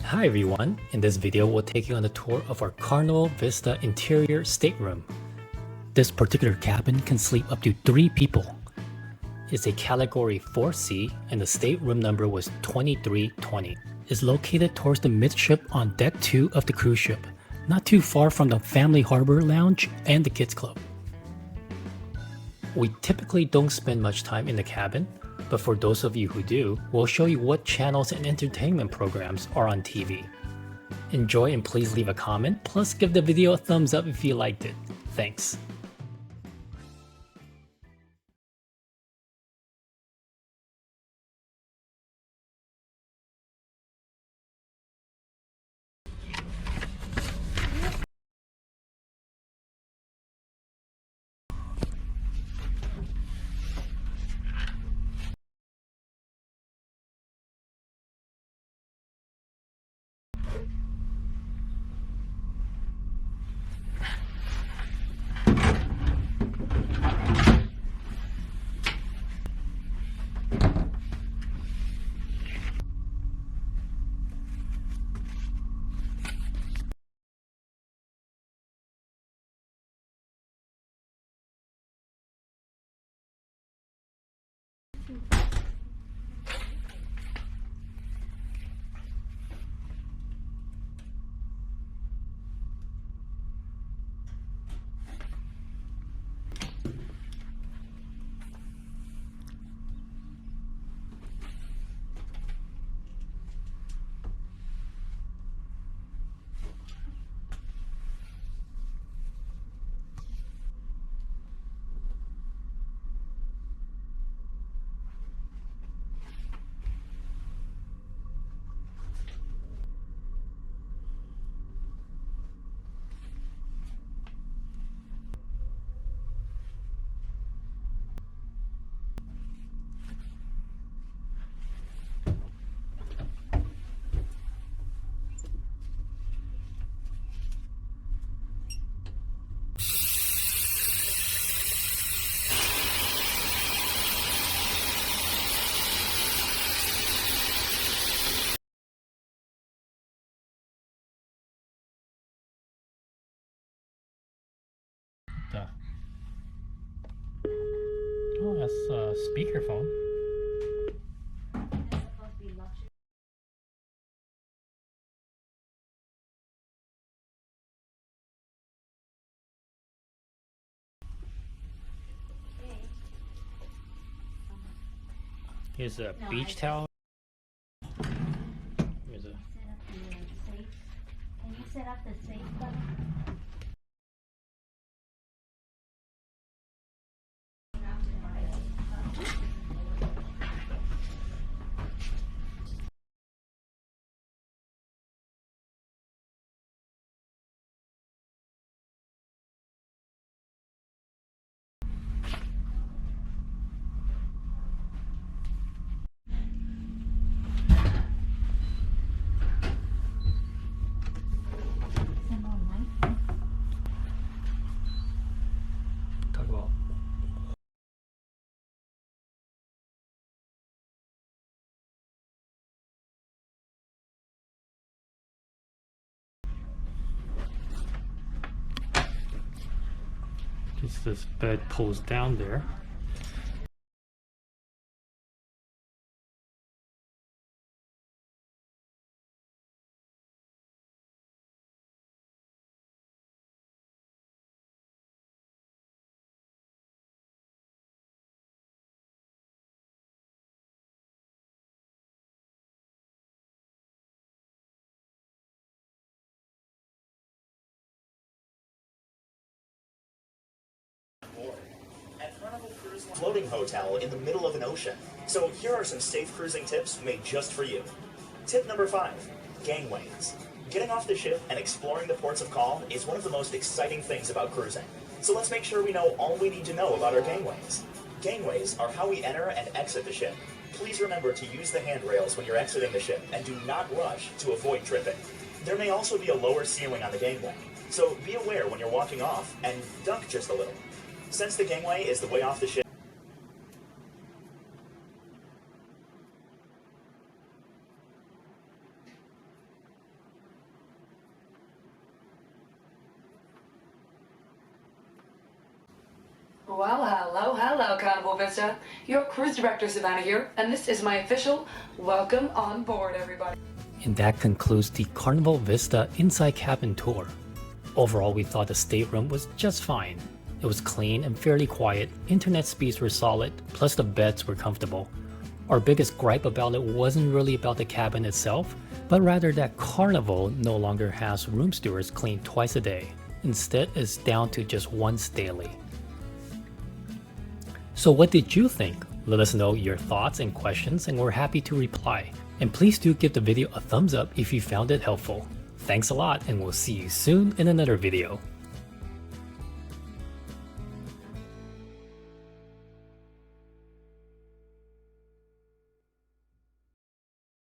Hi everyone, in this video we'll take you on a tour of our Carnival Vista interior stateroom. This particular cabin can sleep up to 3 people. It's a category 4C and the stateroom number was 2320. It's located towards the midship on deck 2 of the cruise ship, not too far from the family harbor lounge and the kids club. We typically don't spend much time in the cabin, but for those of you who do, we'll show you what channels and entertainment programs are on TV. Enjoy and please leave a comment, plus give the video a thumbs up if you liked it. Thanks. Oh, that's a speakerphone. Here's a beach towel. Here's a... Can you set up the safe button? Talk about... This bed pulls down there. Floating hotel in the middle of an ocean. So here are some safe cruising tips made just for you. Tip number 5, gangways. Getting off the ship and exploring the ports of call is one of the most exciting things about cruising. So let's make sure we know all we need to know about our gangways. Gangways are how we enter and exit the ship. Please remember to use the handrails when you're exiting the ship and do not rush to avoid tripping. There may also be a lower ceiling on the gangway, so be aware when you're walking off and duck just a little. Since the gangway is the way off the ship, Well, hello, Carnival Vista. Your cruise director, Savannah here, and this is my official welcome on board, everybody. And that concludes the Carnival Vista inside cabin tour. Overall, we thought the stateroom was just fine. It was clean and fairly quiet, internet speeds were solid, plus the beds were comfortable. Our biggest gripe about it wasn't really about the cabin itself, but rather that Carnival no longer has room stewards clean twice a day. Instead, it's down to just once daily. So what did you think? Let us know your thoughts and questions and we're happy to reply. And please do give the video a thumbs up if you found it helpful. Thanks a lot and we'll see you soon in another video.